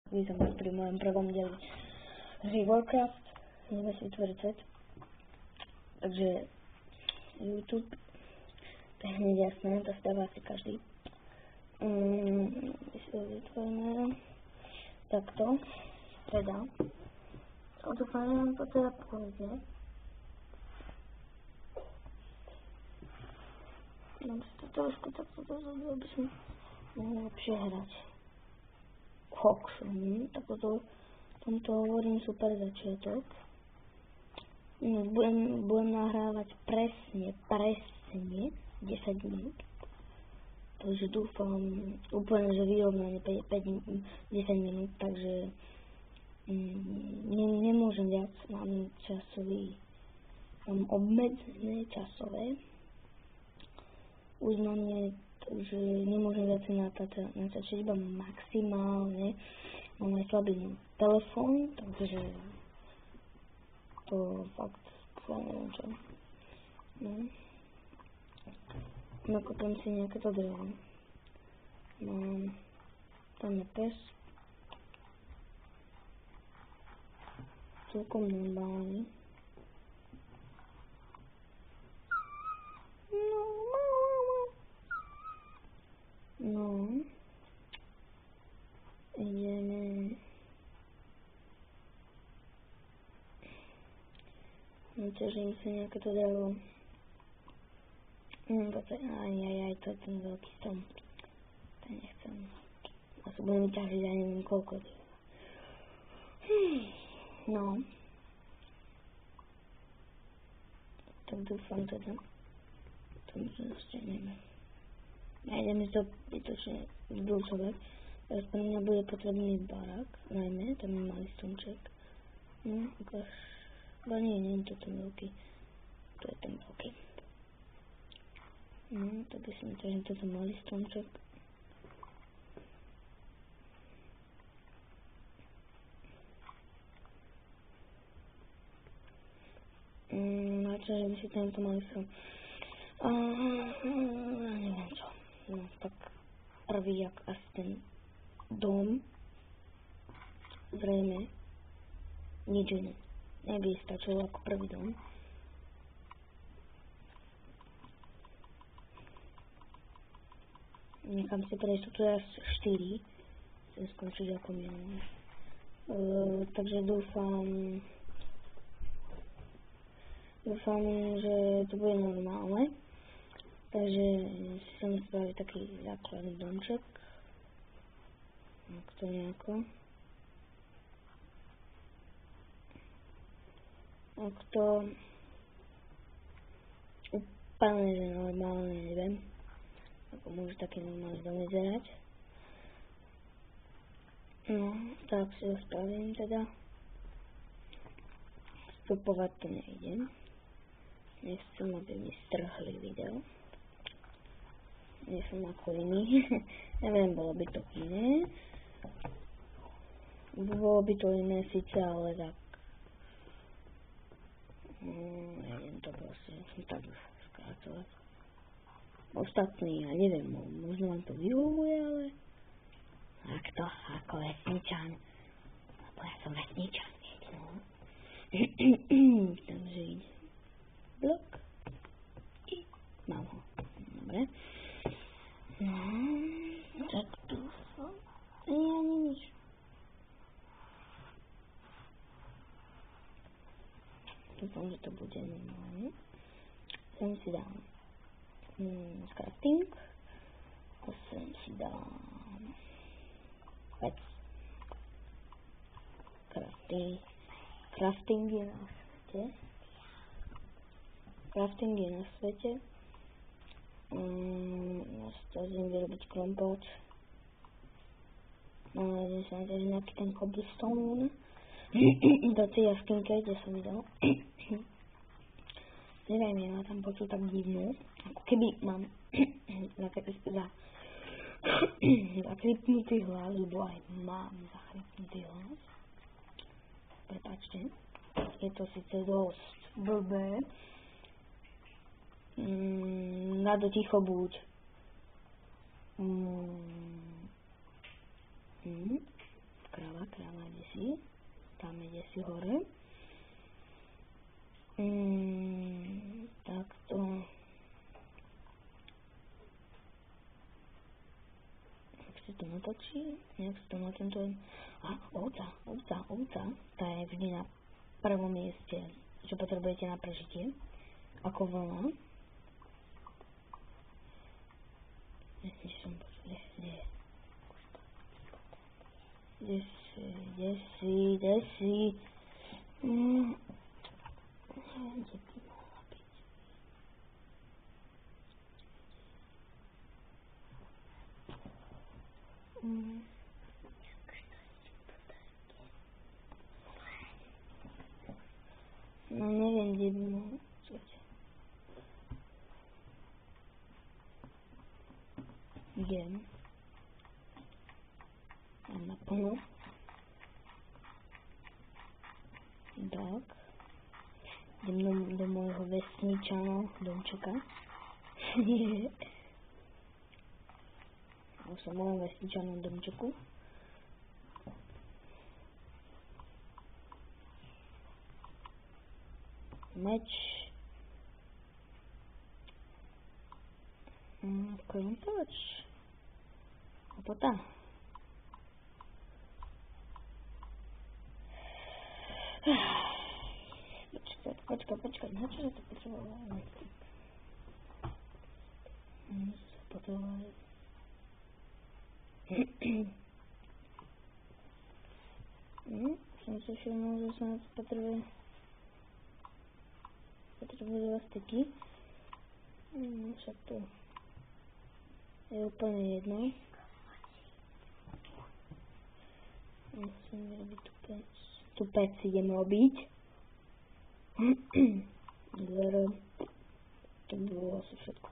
Vítam vás pri mojom prvom dieli hry Warcraft, Nebesý tvrcet. Takže YouTube, to je hneď jasné, to stáva asi každý. Si to vytvoríme takto, teda. Dúfam, to teda pôjde. Mám si to trošku takto dozadu, aby som mohol lepšie hrať. Tak tomto hovorím super začiatok. Budem nahrávať presne 10 minút. Takže dúfam úplne, že vyrovnané 10 minút, takže nemôžem viac, mám obmedzené časové uznanie. Takže nemôžem viac natáčať iba maximálne. Mám aj slabý telefón, takže to fakt neviem čo. Nakúpim si nejaké to drevo. Tam je pes. Celkom normálny. No, ideme. Ťažím si nejaké to drevo. To je ten veľký strom. To nechcem. Asi budem ťažiť, ja neviem koľko. No. Tak dúfam teda. To dostaneme. Ideme to bytočne zbúcovať. Teraz pre mňa bude potrebný barák, najmä, tam je malý stromček. Ale nie je to ten veľký. To je ten veľký. Tak by som ťažil toto malý stromček. Načažil by si tento malý strom. Neviem čo. No, tak prvý, jak asi ten dom, zrejme, nič iné. Neby stačilo ako prvý dom. Nechám si prejsť, tu je až 4. Chcem skončiť ako minulé. Takže dúfam, že to bude normálne. Takže si som spraviť taký základný domček. Tak to nejako. Ak to úplne, že normálne, neviem. Ako môže taký normálny dom vyzerať. No, tak si ho spravím teda. Vstupovať to nejdem. Nechcem, aby mi strhli video. Nie som ako iný. Neviem, bolo by to iné. Bolo by to iné síce, ale tak. Neviem to proste tak skrácovať. Ostatní, ja neviem, možno vám to vyhovuje, ale tak to ako vesničan. Lebo ja som vesničan, viete, no. Takže ide. Blok. I mám ho. Dobre. No, tak dúfam. Ani nič. Dúfam, že to bude normálne. Sem si dám crafting. A sem si dám vec. Crafting je na svete. Crafting je na svete. Snažím vyrobiť krompot. Nájdem sa nejaký ten cobblestone. Do tej jaskinke, kde som videl. Neviem, ja tam počul tak divnú. Ako keby mám zachripnutý hlas, lebo aj mám zachripnutý hlas. Prepáčte. Je to síce dosť blbé. Nado ticho buď. kráva, ide si. Tam ide si hore. Takto. Jak si to natočí? Jak si to na tento... Ovca. Tá je vždy na prvom mieste, čo potrebujete na prežitie. Ako vlna. Kde si. No neviem, kde by mohol. Idem. Mám naplno. Tak. Idem do môjho vesničaného domčeka. Už som v mojom vesničanom domčeku. Meč. Klintoč. Opota. Počkaj, na čo sa to potrebovalo? Som si všimol, že sa na to potrebuje dva styky. Však to je úplne jedno. Musím robiť tú pec. Tú pec idem robiť. Dvere. To bolo asi všetko.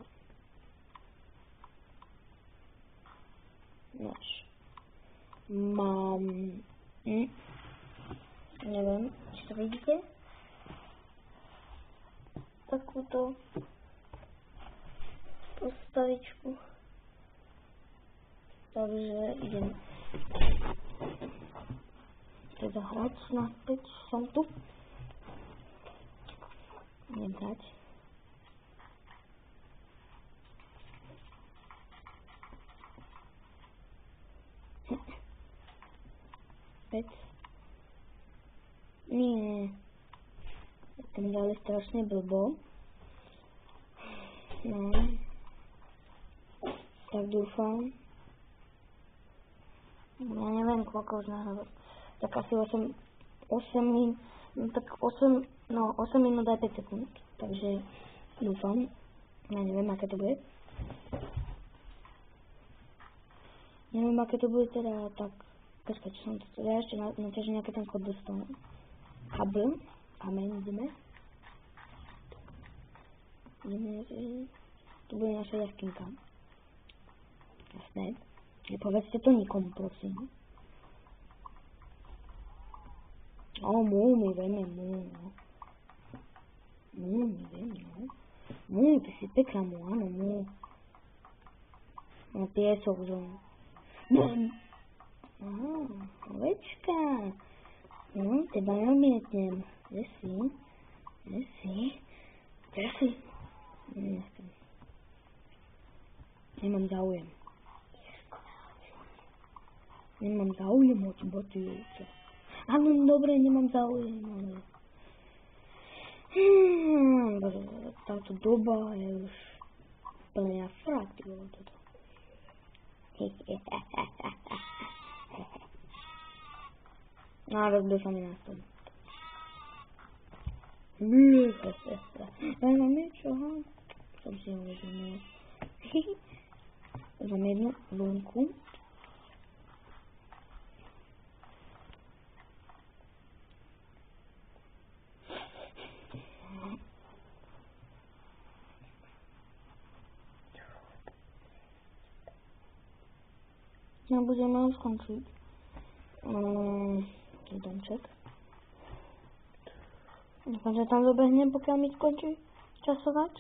Nož. Mám... neviem, či to vidíte. Takúto postavičku. Takže idem teda hrať naspäť. Som tu. Idem hrať. Vec. Nie. Tam dali strašne blbo. No. Tak dúfam. Ja neviem, koľko už nahrávať. Tak asi 8 minút aj 5 sekúnd. Takže dúfam. Ja neviem, aké to bude. Neviem, aké to bude teda tak. Počkaj, čo som to... Ja ešte naťažím nejaké ten kód dostanem. Kabel. Kameň ideme. Tu bude naša jaskinka. Jasné. Nepovedzte to nikomu, prosím. My vieme. Ty si pekná áno. No, piesok zónu. Ovečka. No, teba namietnem. Kde si? Nemám záujem. Nemám záujem od botujúca. Áno, dobre, nemám záujem, ale... táto doba je už plná frak, ty bolo toto. No, rozbil sa mi na tom. Ja mám niečo, som si ho uvedomil. Mám jednu vlnku. Nebudeme skončiť. Domček. Dúfam, že tam dobehnem, pokiaľ mi skončí časovač.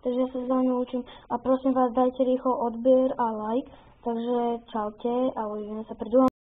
Takže ja sa s vami učím. A prosím vás, dajte rýchlo odber a like. Takže čaute a uvidíme sa pri druhom.